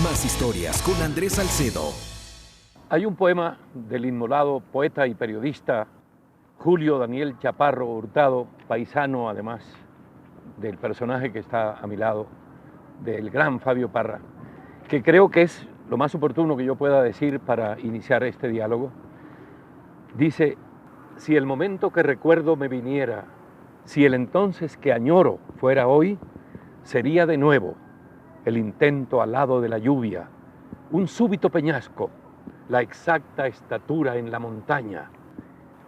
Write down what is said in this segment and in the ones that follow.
Más historias con Andrés Salcedo. Hay un poema del inmolado poeta y periodista Julio Daniel Chaparro Hurtado, paisano además del personaje que está a mi lado, del gran Fabio Parra, que creo que es lo más oportuno que yo pueda decir para iniciar este diálogo. Dice: si el momento que recuerdo me viniera, si el entonces que añoro fuera hoy, sería de nuevo el intento al lado de la lluvia, un súbito peñasco, la exacta estatura en la montaña,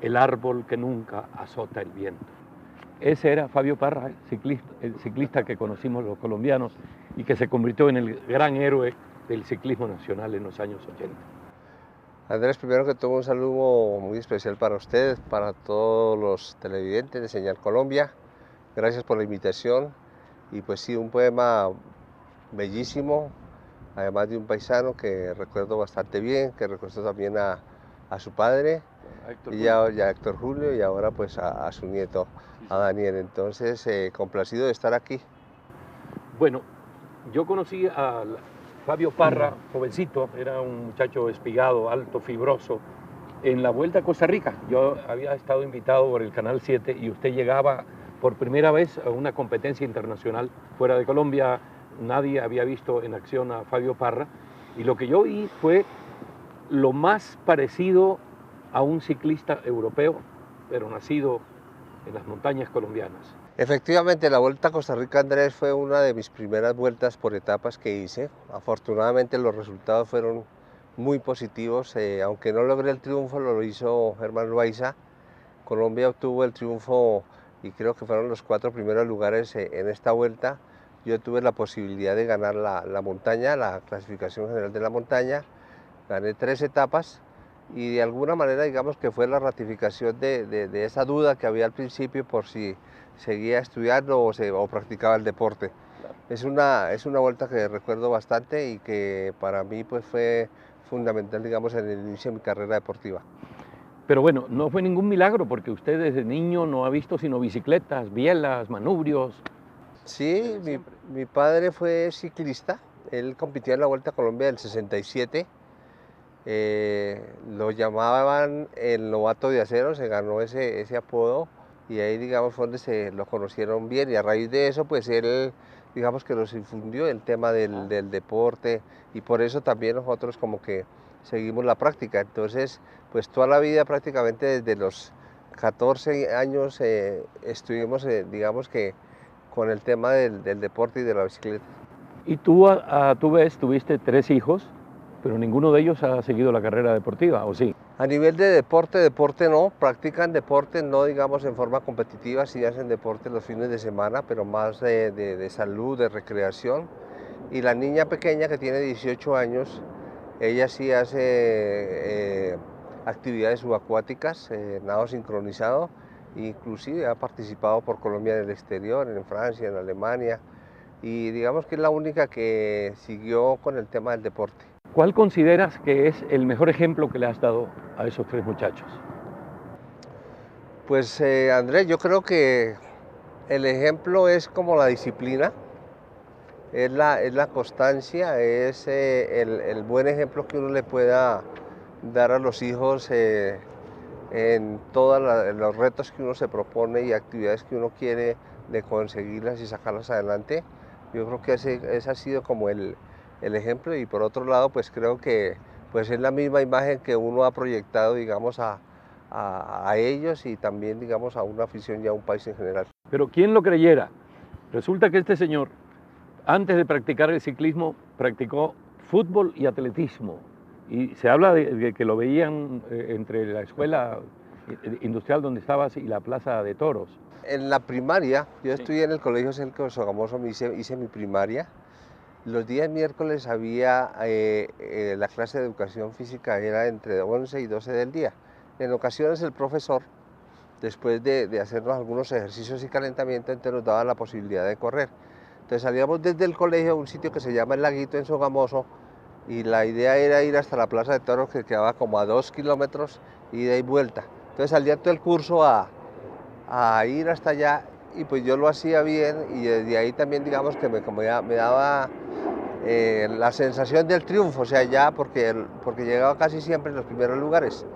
el árbol que nunca azota el viento. Ese era Fabio Parra, el ciclista que conocimos los colombianos y que se convirtió en el gran héroe del ciclismo nacional en los años 80. Andrés, primero que todo un saludo muy especial para usted, para todos los televidentes de Señal Colombia. Gracias por la invitación. Y pues sí, un poema bellísimo, además de un paisano que recuerdo bastante bien, que recuerdo también a su padre, ya a Héctor Julio, y ahora pues a su nieto, a Daniel. Entonces, complacido de estar aquí. Bueno, yo conocí a Fabio Parra, jovencito, era un muchacho espigado, alto, fibroso, en la Vuelta a Costa Rica. Yo había estado invitado por el Canal 7 y usted llegaba por primera vez a una competencia internacional fuera de Colombia. Nadie había visto en acción a Fabio Parra y lo que yo vi fue lo más parecido a un ciclista europeo, pero nacido en las montañas colombianas. Efectivamente, la Vuelta a Costa Rica, Andrés, fue una de mis primeras vueltas por etapas que hice. Afortunadamente los resultados fueron muy positivos, aunque no logré el triunfo, lo hizo Germán Loaiza. Colombia obtuvo el triunfo y creo que fueron los 4 primeros lugares en esta vuelta. Yo tuve la posibilidad de ganar la montaña, la clasificación general de la montaña, gané 3 etapas y de alguna manera digamos que fue la ratificación de esa duda que había al principio por si seguía estudiando o practicaba el deporte. Es una vuelta que recuerdo bastante y que para mí pues fue fundamental, digamos, en el inicio de mi carrera deportiva. Pero bueno, no fue ningún milagro porque usted desde niño no ha visto sino bicicletas, bielas, manubrios. Sí, mi padre fue ciclista, él compitió en la Vuelta a Colombia del 67, lo llamaban el novato de acero, se ganó ese apodo y ahí digamos fue donde se lo conocieron bien y a raíz de eso pues él digamos que nos infundió el tema del deporte y por eso también nosotros como que seguimos la práctica. Entonces pues toda la vida prácticamente desde los 14 años estuvimos digamos que con el tema del deporte y de la bicicleta. Y tú a tu vez tuviste 3 hijos, pero ninguno de ellos ha seguido la carrera deportiva, ¿o sí? A nivel de deporte no, practican deporte no digamos en forma competitiva, sí hacen deporte los fines de semana, pero más de salud, de recreación. Y la niña pequeña que tiene 18 años, ella sí hace actividades subacuáticas, nado sincronizado, inclusive ha participado por Colombia en el exterior, en Francia, en Alemania, y digamos que es la única que siguió con el tema del deporte. ¿Cuál consideras que es el mejor ejemplo que le has dado a esos 3 muchachos? Pues Andrés, yo creo que el ejemplo es como la disciplina, es la constancia, es el buen ejemplo que uno le pueda dar a los hijos en todos los retos que uno se propone y actividades que uno quiere de conseguirlas y sacarlas adelante. Yo creo que ese ha sido como el ejemplo y por otro lado pues creo que pues es la misma imagen que uno ha proyectado digamos a ellos y también digamos a una afición y a un país en general. Pero ¿quién lo creyera? Resulta que este señor, antes de practicar el ciclismo, practicó fútbol y atletismo. Y se habla de que lo veían entre la escuela industrial donde estabas y la plaza de toros. En la primaria, yo estudié en el Colegio Celco de Sogamoso, hice mi primaria. Los días miércoles había la clase de educación física, era entre 11 y 12 del día. En ocasiones el profesor, después de hacernos algunos ejercicios y calentamiento, entonces nos daba la posibilidad de correr. Entonces salíamos desde el colegio a un sitio que se llama El Laguito en Sogamoso y la idea era ir hasta la Plaza de Toros que quedaba como a 2 kilómetros ida y vuelta. Entonces salía todo el curso a ir hasta allá y pues yo lo hacía bien y desde ahí también digamos que me daba la sensación del triunfo, o sea, ya porque llegaba casi siempre en los primeros lugares.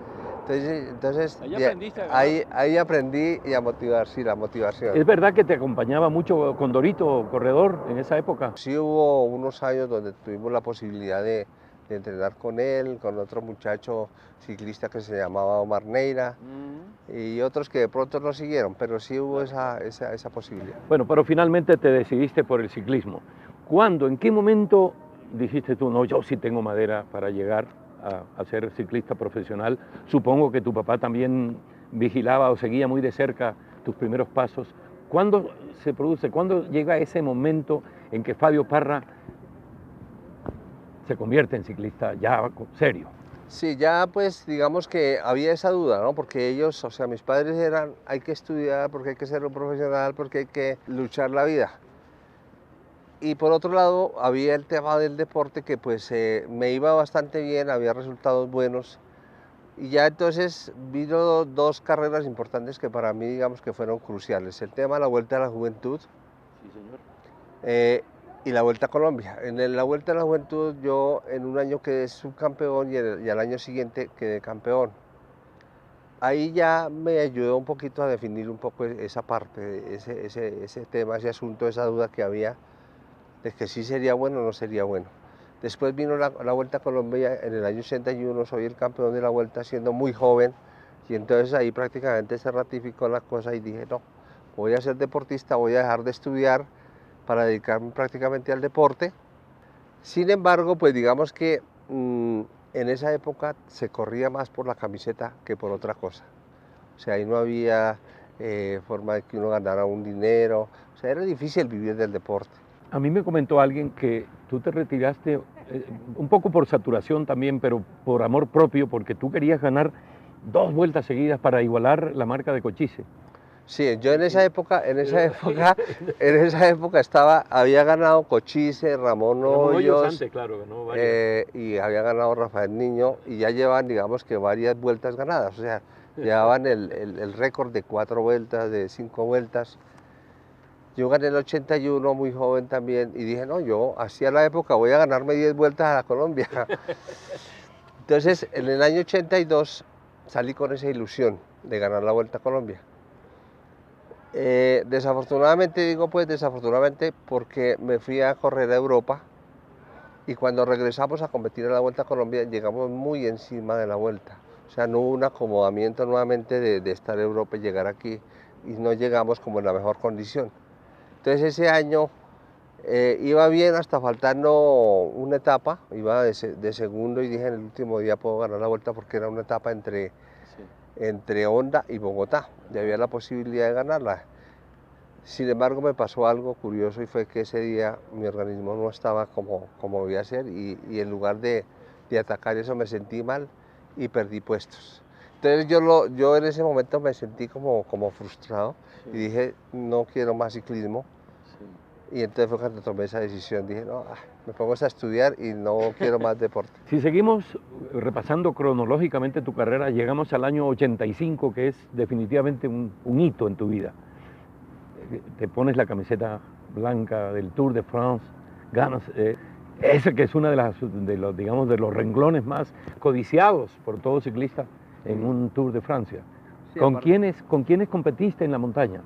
Entonces Ahí aprendiste a ganar. ahí aprendí y a motivar, sí, la motivación. ¿Es verdad que te acompañaba mucho Condorito, corredor, en esa época? Sí hubo unos años donde tuvimos la posibilidad de entrenar con él, con otro muchacho ciclista que se llamaba Omar Neira y otros que de pronto no siguieron, pero sí hubo esa posibilidad. Bueno, pero finalmente te decidiste por el ciclismo. ¿Cuándo, en qué momento dijiste tú, no, yo sí tengo madera para llegar a ser ciclista profesional? Supongo que tu papá también vigilaba o seguía muy de cerca tus primeros pasos. ¿Cuándo se produce, cuándo llega ese momento en que Fabio Parra se convierte en ciclista ya serio? Sí, ya pues digamos que había esa duda, ¿no? Porque ellos, o sea, mis padres eran, hay que estudiar, porque hay que ser un profesional, porque hay que luchar la vida. Y por otro lado, había el tema del deporte que pues me iba bastante bien, había resultados buenos. Y ya entonces vino dos carreras importantes que para mí digamos que fueron cruciales. El tema de la Vuelta a la Juventud. Sí, señor. Y la Vuelta a Colombia. La Vuelta a la Juventud yo en un año quedé subcampeón y al año siguiente quedé campeón. Ahí ya me ayudó un poquito a definir un poco esa parte, ese tema, ese asunto, esa duda que había de que sí sería bueno o no sería bueno. Después vino la Vuelta a Colombia en el año 81, soy el campeón de la Vuelta siendo muy joven y entonces ahí prácticamente se ratificó la cosa y dije no, voy a ser deportista, voy a dejar de estudiar para dedicarme prácticamente al deporte. Sin embargo, pues digamos que en esa época se corría más por la camiseta que por otra cosa. O sea, ahí no había forma de que uno ganara un dinero, o sea, era difícil vivir del deporte. A mí me comentó alguien que tú te retiraste un poco por saturación también, pero por amor propio, porque tú querías ganar 2 vueltas seguidas para igualar la marca de Cochise. Sí, yo en esa época había ganado Cochise, Ramón Hoyos, antes, claro, ganó varias. y había ganado Rafael Niño, y ya llevan, digamos que varias vueltas ganadas, o sea, llevaban el récord de 4 vueltas, de 5 vueltas. Yo gané el 81, muy joven también, y dije, no, yo hacia la época voy a ganarme 10 vueltas a la Colombia. Entonces, en el año 82 salí con esa ilusión de ganar la Vuelta a Colombia. Desafortunadamente, digo pues desafortunadamente, porque me fui a correr a Europa y cuando regresamos a competir en la Vuelta a Colombia llegamos muy encima de la vuelta. O sea, no hubo un acomodamiento nuevamente de estar en Europa y llegar aquí y no llegamos como en la mejor condición. Entonces ese año iba bien hasta faltando una etapa, iba de segundo y dije en el último día puedo ganar la vuelta porque era una etapa entre Honda y Bogotá, y había la posibilidad de ganarla. Sin embargo, me pasó algo curioso y fue que ese día mi organismo no estaba como debía ser y en lugar de atacar eso me sentí mal y perdí puestos. Entonces yo en ese momento me sentí como frustrado y dije, no quiero más ciclismo. Y entonces fue cuando tomé esa decisión, dije, no, me pongo a estudiar y no quiero más deporte. Si seguimos repasando cronológicamente tu carrera, llegamos al año 85, que es definitivamente un hito en tu vida. Te pones la camiseta blanca del Tour de France, ganas, ese que es uno de los renglones más codiciados por todo ciclista en un Tour de Francia. Sí, ¿Con quiénes competiste en la montaña?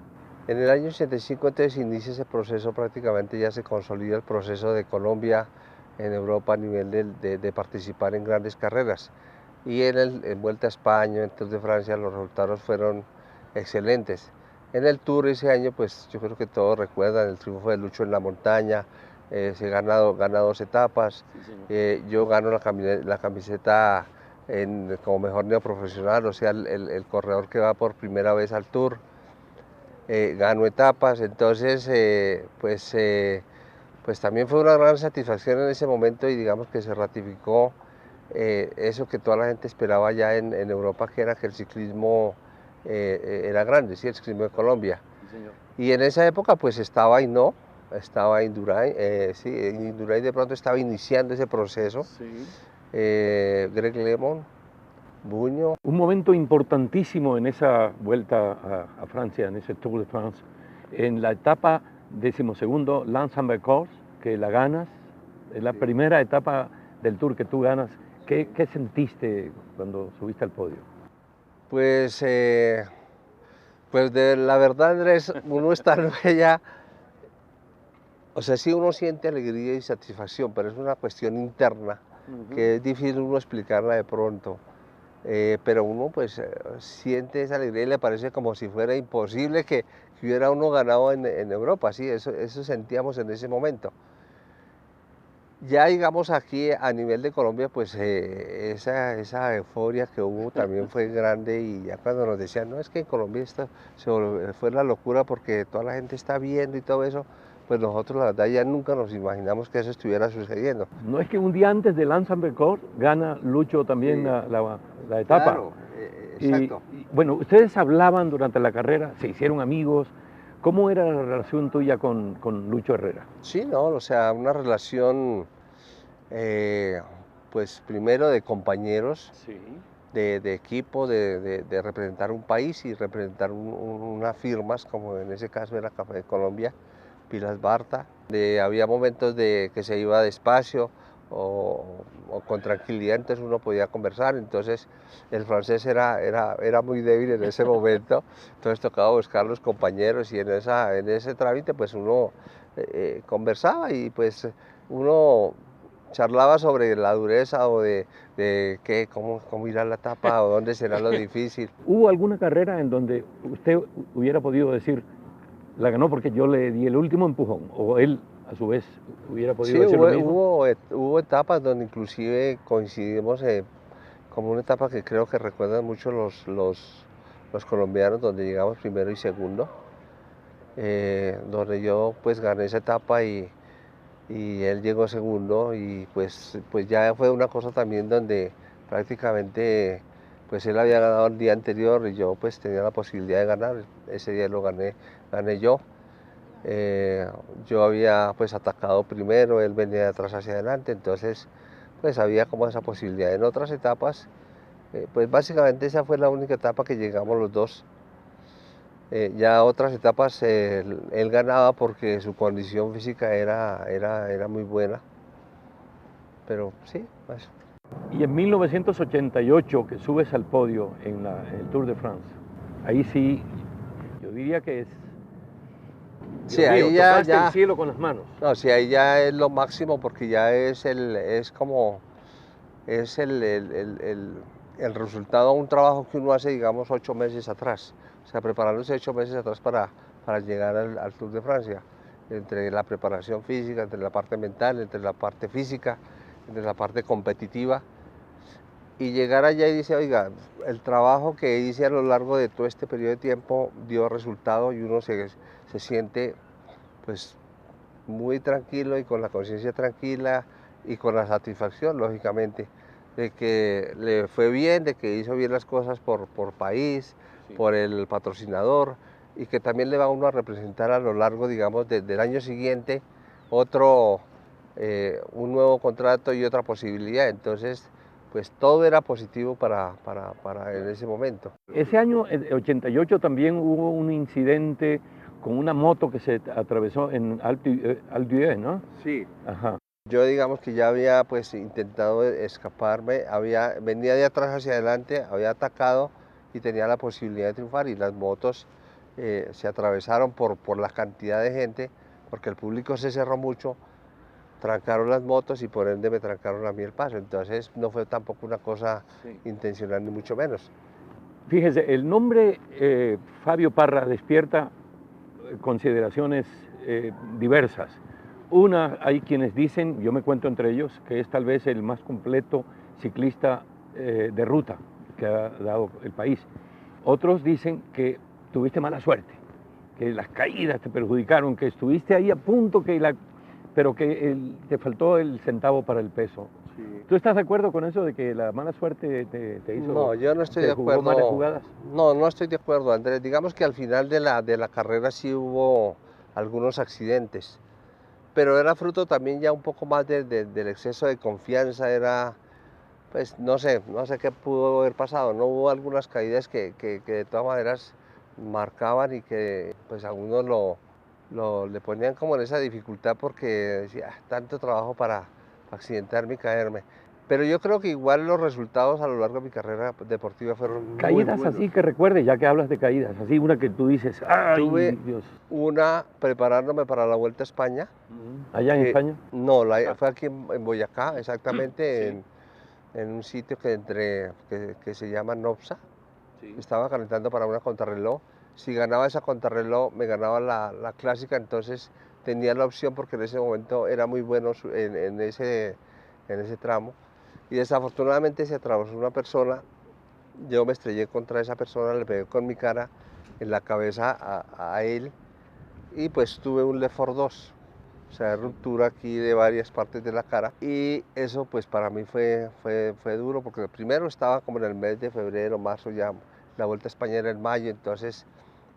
En el año 85 entonces inicia ese proceso, prácticamente ya se consolida el proceso de Colombia en Europa a nivel de participar en grandes carreras. Y en Vuelta a España, en Tour de Francia, los resultados fueron excelentes. En el Tour ese año, pues yo creo que todos recuerdan el triunfo de Lucho en la montaña, se gana 2 etapas, yo gano la camiseta como mejor neoprofesional, o sea, el corredor que va por primera vez al Tour. Gano etapas, entonces pues también fue una gran satisfacción en ese momento y digamos que se ratificó eso que toda la gente esperaba ya en Europa, que era que el ciclismo era grande, ¿sí? El ciclismo de Colombia. Sí, señor. Y en esa época pues estaba Indurain, sí, Indurain de pronto estaba iniciando ese proceso, Sí. Greg LeMond, Buño. Un momento importantísimo en esa vuelta a Francia, en ese Tour de France, en la etapa 12º, Lens-Ambercourt, que la ganas, Es la primera etapa del Tour que tú ganas. ¿Qué sentiste cuando subiste al podio? Pues, pues de la verdad, Andrés, uno está ya, o sea, sí uno siente alegría y satisfacción, pero es una cuestión interna que es difícil uno explicarla de pronto. Pero uno pues siente esa alegría y le parece como si fuera imposible que hubiera uno ganado en Europa, sí, eso sentíamos en ese momento. Ya digamos aquí a nivel de Colombia, pues esa euforia que hubo también fue grande y ya cuando nos decían, no, es que en Colombia esto fue la locura porque toda la gente está viendo y todo eso, pues nosotros la verdad ya nunca nos imaginamos que eso estuviera sucediendo. No es que un día antes del Lance Record gana Lucho también Sí, la etapa. claro, Y, exacto. bueno, ustedes hablaban durante la carrera, se hicieron amigos. ¿Cómo era la relación tuya con Lucho Herrera? Sí, no, o sea, una relación, eh, pues primero de compañeros, Sí. de equipo, de representar un país y representar unas firmas, como en ese caso era Café de Colombia, Pilas Barta. Había momentos de que se iba despacio o, o con tranquilidad, entonces uno podía conversar, entonces el francés era muy débil en ese momento, entonces tocaba buscar los compañeros y en ese trámite pues uno conversaba y pues uno charlaba sobre la dureza o de qué, cómo irá la etapa o dónde será lo difícil. ¿Hubo alguna carrera en donde usted hubiera podido decir, la ganó porque yo le di el último empujón? ¿O él, a su vez, hubiera podido Sí, decir lo mismo? hubo etapas donde inclusive coincidimos como una etapa que creo que recuerdan mucho los colombianos, donde llegamos primero y segundo, donde yo pues gané esa etapa y él llegó segundo y pues ya fue una cosa también donde prácticamente pues él había ganado el día anterior y yo pues tenía la posibilidad de ganar, ese día gané yo. Eh, yo había pues atacado primero, él venía de atrás hacia adelante, entonces pues había como esa posibilidad. En otras etapas, pues básicamente esa fue la única etapa que llegamos los dos. Ya otras etapas él ganaba porque su condición física era muy buena, pero sí, pues, Y en 1988, que subes al podio en el Tour de France, ahí sí, yo diría que es, sí, Dios mío, ahí tocaste el cielo con las manos. no, sí, ahí ya es lo máximo porque ya es como es el resultado de un trabajo que uno hace, digamos, 8 meses atrás. O sea, preparándose 8 meses atrás para llegar al Tour de Francia. Entre la preparación física, entre la parte mental, entre la parte física, entre la parte competitiva. Y llegar allá y dice, oiga, el trabajo que hice a lo largo de todo este periodo de tiempo dio resultado y uno se siente pues muy tranquilo y con la conciencia tranquila y con la satisfacción, lógicamente, de que le fue bien, de que hizo bien las cosas por país, Sí. por el patrocinador y que también le va a uno a representar a lo largo, digamos, del año siguiente otro, un nuevo contrato y otra posibilidad. Entonces, pues todo era positivo para en ese momento. Ese año, el 88, también hubo un incidente con una moto que se atravesó en Alpe d'Huez, ¿no? Sí. Ajá. Yo digamos que ya había pues intentado escaparme, venía de atrás hacia adelante, había atacado y tenía la posibilidad de triunfar y las motos se atravesaron por la cantidad de gente, porque el público se cerró mucho, trancaron las motos y por ende me trancaron a mí el paso, entonces no fue tampoco una cosa intencional ni mucho menos. Fíjese, el nombre Fabio Parra despierta consideraciones diversas. Una, hay quienes dicen, yo me cuento entre ellos, que es tal vez el más completo ciclista de ruta que ha dado el país. Otros dicen que tuviste mala suerte, que las caídas te perjudicaron, que estuviste ahí a punto, pero que te faltó el centavo para el peso. Sí. ¿Tú estás de acuerdo con eso de que la mala suerte te hizo, No, yo no estoy te de jugó malas acuerdo. jugadas? No, no estoy de acuerdo, Andrés. Digamos que al final de la carrera sí hubo algunos accidentes, pero era fruto también ya un poco más del exceso de confianza, pues no sé qué pudo haber pasado. No hubo algunas caídas que de todas maneras marcaban y que pues a uno le ponían como en esa dificultad porque decía, "Ah, tanto trabajo accidentarme y caerme. Pero yo creo que igual los resultados a lo largo de mi carrera deportiva fueron muy Caídas buenos. así que recuerdes, ya que hablas de caídas, así una que tú dices, ¡ay, Tuve Dios! una preparándome para la Vuelta a España. ¿Allá en España? No, fue aquí en Boyacá, exactamente, en un sitio que se llama Nopsa. Estaba calentando para una contrarreloj. Si ganaba esa contrarreloj, me ganaba la clásica, entonces tenía la opción porque en ese momento era muy bueno en ese tramo. Y desafortunadamente se atravesó una persona, yo me estrellé contra esa persona, le pegué con mi cara en la cabeza a él y pues tuve un Le Fort 2, o sea, ruptura aquí de varias partes de la cara, y eso pues para mí fue duro porque primero estaba como en el mes de febrero, marzo, ya la Vuelta a España era en mayo, entonces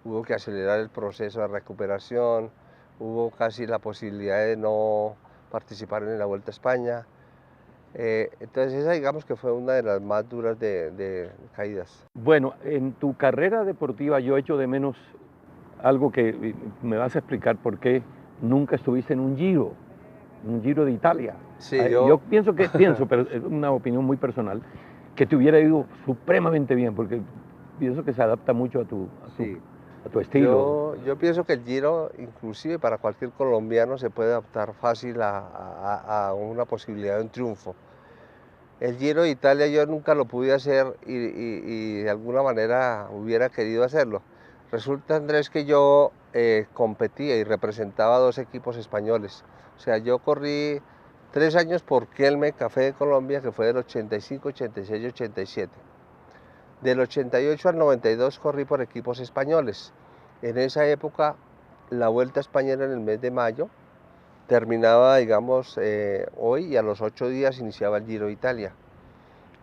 hubo que acelerar el proceso de recuperación, hubo casi la posibilidad de no participar en la Vuelta a España. Entonces esa digamos que fue una de las más duras de caídas. Bueno, en tu carrera deportiva yo echo de menos algo que me vas a explicar por qué nunca estuviste en un Giro de Italia. Sí, Yo pienso, pero es una opinión muy personal, que te hubiera ido supremamente bien, porque pienso que se adapta mucho a tu estilo. yo pienso que el Giro, inclusive para cualquier colombiano, se puede adaptar fácil a una posibilidad de un triunfo. El Giro de Italia yo nunca lo pude hacer y de alguna manera hubiera querido hacerlo. Resulta, Andrés, que yo competía y representaba a 2 equipos españoles. O sea, yo corrí 3 años por Kelme Café de Colombia, que fue del 85, 86 y 87. Del 88 al 92 corrí por equipos españoles. En esa época la Vuelta a España era en el mes de mayo, terminaba, digamos, hoy y a los 8 días iniciaba el Giro de Italia.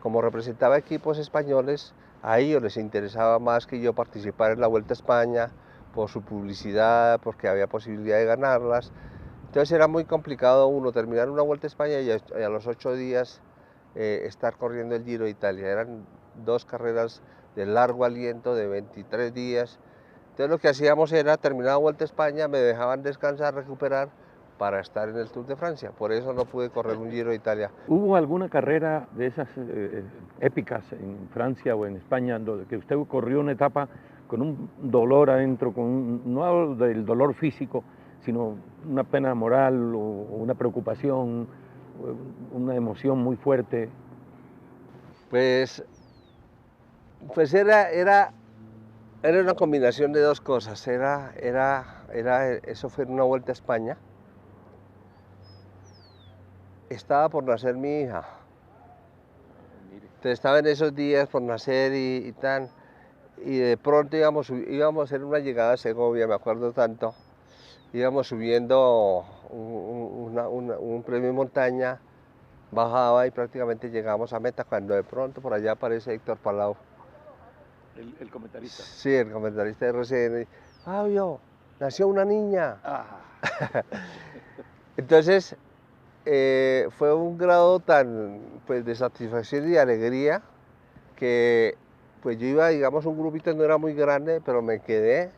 Como representaba equipos españoles, a ellos les interesaba más que yo participara en la Vuelta a España por su publicidad, porque había posibilidad de ganarlas. Entonces era muy complicado uno terminar una Vuelta a España y a los 8 días estar corriendo el Giro de Italia. Eran 2 carreras de largo aliento de 23 días. Entonces lo que hacíamos era terminar la Vuelta a España, me dejaban descansar, recuperar para estar en el Tour de Francia. Por eso no pude correr un Giro de Italia. ¿Hubo alguna carrera de esas épicas en Francia o en España que usted corrió una etapa con un dolor adentro, no del dolor físico, sino una pena moral o una preocupación, una emoción muy fuerte? Pues era una combinación de 2 cosas. Eso fue en una Vuelta a España. Estaba por nacer mi hija. Entonces estaba en esos días por nacer y tal. Y de pronto íbamos a hacer una llegada a Segovia, me acuerdo tanto. Íbamos subiendo un premio de montaña, bajaba y prácticamente llegamos a meta cuando de pronto por allá aparece Héctor Palau. El comentarista. Sí, el comentarista de RCN. Fabio, nació una niña. Entonces, fue un grado tan pues, de satisfacción y de alegría que pues yo iba, digamos, un grupito no era muy grande, pero me quedé.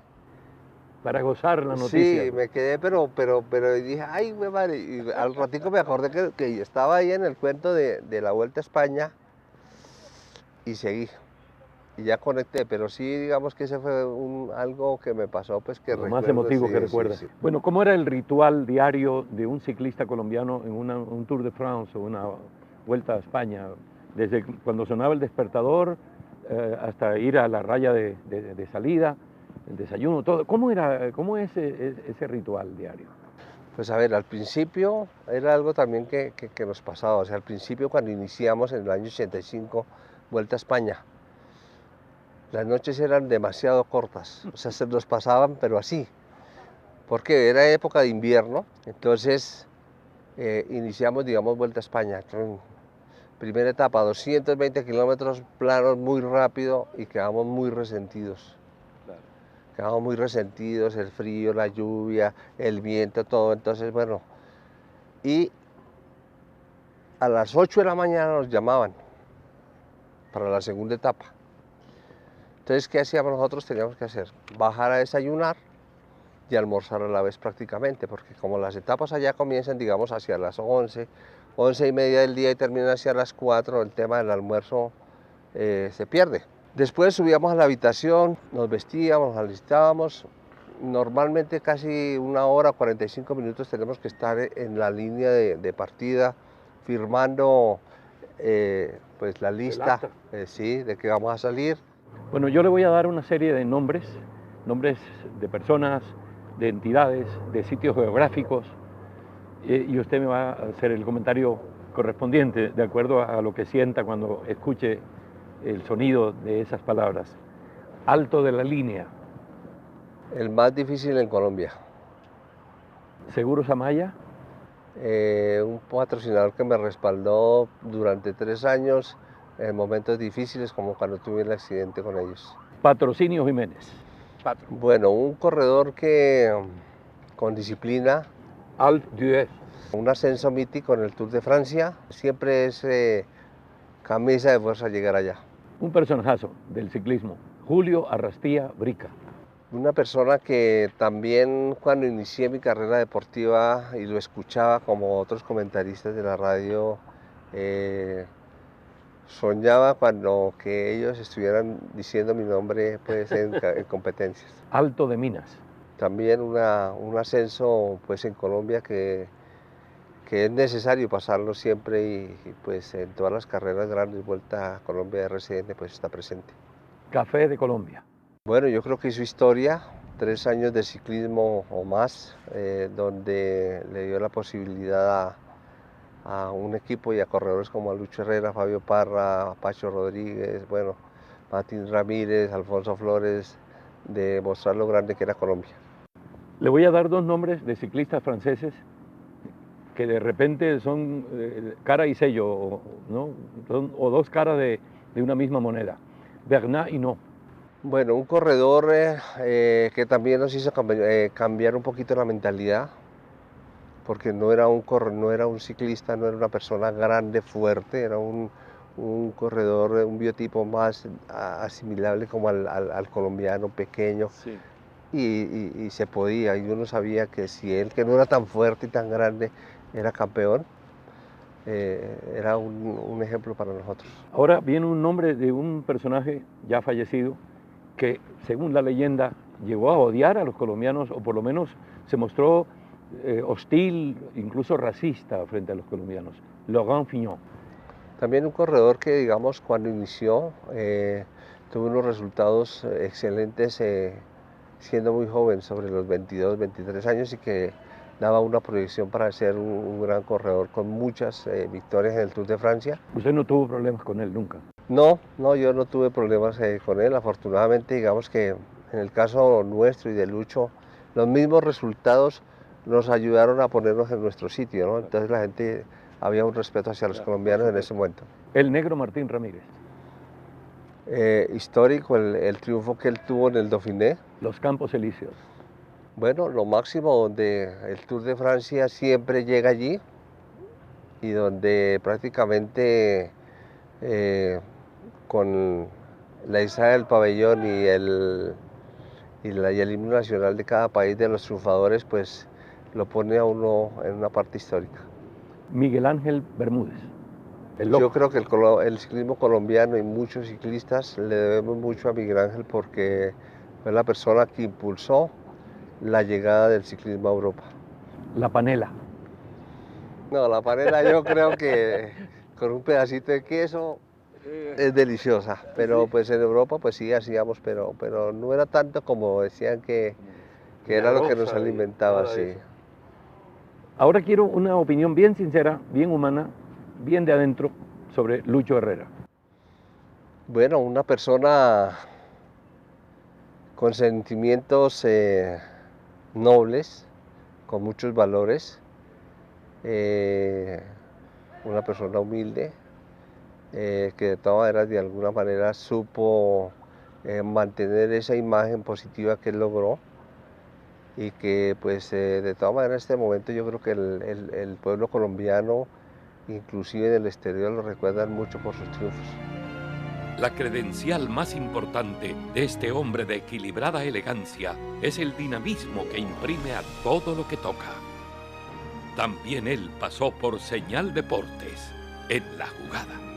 Para gozar la noticia. Sí, me quedé, pero dije, ay, güey, madre. Y al ratico me acordé que estaba ahí en el cuento de la Vuelta a España y seguí. Y ya conecté, pero sí, digamos que ese fue algo que me pasó, pues que Lo más recuerdo, emotivo sí, que recuerdas. sí. Bueno, ¿cómo era el ritual diario de un ciclista colombiano en un Tour de France o una Vuelta a España? Desde cuando sonaba el despertador hasta ir a la raya de salida, el desayuno, todo. ¿Cómo es ese ritual diario? Pues a ver, al principio era algo también que nos pasaba, o sea, al principio cuando iniciamos en el año 85, Vuelta a España, las noches eran demasiado cortas, o sea, se nos pasaban, pero así, porque era época de invierno, entonces iniciamos, digamos, Vuelta a España. Primera etapa, 220 kilómetros planos, muy rápido y quedamos muy resentidos. Claro. Quedamos muy resentidos, el frío, la lluvia, el viento, todo. Entonces, bueno, y a las 8 de la mañana nos llamaban para la segunda etapa. Entonces, ¿qué hacíamos nosotros? Teníamos que hacer bajar a desayunar y almorzar a la vez prácticamente, porque como las etapas allá comienzan, digamos, hacia las 11, 11:30 del día y terminan hacia las 4, el tema del almuerzo se pierde. Después subíamos a la habitación, nos vestíamos, nos alistábamos. Normalmente casi 1 hora, 45 minutos tenemos que estar en la línea de partida, firmando pues la lista, sí, de que vamos a salir. Bueno, yo le voy a dar una serie de nombres de personas, de entidades, de sitios geográficos, y usted me va a hacer el comentario correspondiente de acuerdo a lo que sienta cuando escuche el sonido de esas palabras. Alto de la Línea. El más difícil en Colombia. Seguros Amaya. Un patrocinador que me respaldó durante 3 años en momentos difíciles como cuando tuve el accidente con ellos. Patrocinio Jiménez. Bueno, un corredor que con disciplina. Alpe d'Huez. Un ascenso mítico en el Tour de Francia. Siempre es camisa de fuerza llegar allá. Un personajazo del ciclismo, Julio Arrastía Brica. Una persona que también cuando inicié mi carrera deportiva y lo escuchaba como otros comentaristas de la radio, soñaba cuando que ellos estuvieran diciendo mi nombre pues, en competencias. Alto de Minas. También un ascenso pues, en Colombia que es necesario pasarlo siempre y pues en todas las carreras grandes, Vuelta a Colombia de RCN pues está presente. Café de Colombia. Bueno, yo creo que hizo historia, 3 años de ciclismo o más, donde le dio la posibilidad a un equipo y a corredores como a Lucho Herrera, Fabio Parra, Pacho Rodríguez, bueno, Martín Ramírez, Alfonso Flores, de mostrar lo grande que era Colombia. Le voy a dar 2 nombres de ciclistas franceses que de repente son cara y sello, ¿no? O 2 caras de una misma moneda. Bernat Hinault. Bueno, un corredor que también nos hizo cambiar un poquito la mentalidad, porque no era un ciclista, no era una persona grande, fuerte, era un corredor, un biotipo más asimilable como al colombiano, pequeño. Sí. Y se podía, y uno sabía que si él, que no era tan fuerte y tan grande, era campeón, era un ejemplo para nosotros. Ahora viene un nombre de un personaje ya fallecido que, según la leyenda, llegó a odiar a los colombianos, o por lo menos se mostró hostil, incluso racista frente a los colombianos. Laurent Fignon. También un corredor que, digamos, cuando inició, tuvo unos resultados excelentes siendo muy joven, sobre los 22, 23 años, y que daba una proyección para ser un gran corredor con muchas victorias en el Tour de Francia. ¿Usted no tuvo problemas con él nunca? No, yo no tuve problemas con él. Afortunadamente, digamos que en el caso nuestro y de Lucho, los mismos resultados nos ayudaron a ponernos en nuestro sitio, ¿no? Entonces la gente, había un respeto hacia los colombianos en ese momento. El negro Martín Ramírez. Histórico el triunfo que él tuvo en el Dauphiné. Los Campos Elíseos. Bueno, lo máximo, donde el Tour de Francia siempre llega allí y donde prácticamente con la izada del pabellón y el himno nacional de cada país de los triunfadores, pues lo pone a uno en una parte histórica. Miguel Ángel Bermúdez. Yo creo que el ciclismo colombiano y muchos ciclistas le debemos mucho a Miguel Ángel porque fue la persona que impulsó la llegada del ciclismo a Europa. La Panela. No, la panela yo creo que con un pedacito de queso es deliciosa, pero pues en Europa pues sí hacíamos, pero no era tanto como decían que era lo que nos alimentaba, sí. Ahora quiero una opinión bien sincera, bien humana, bien de adentro, sobre Lucho Herrera. Bueno, una persona con sentimientos nobles, con muchos valores, una persona humilde, que de todas maneras, de alguna manera, supo mantener esa imagen positiva que él logró, y que pues de todas maneras en este momento yo creo que el pueblo colombiano, inclusive del exterior, lo recuerdan mucho por sus triunfos. La credencial más importante de este hombre de equilibrada elegancia es el dinamismo que imprime a todo lo que toca. También él pasó por Señal Deportes en La Jugada.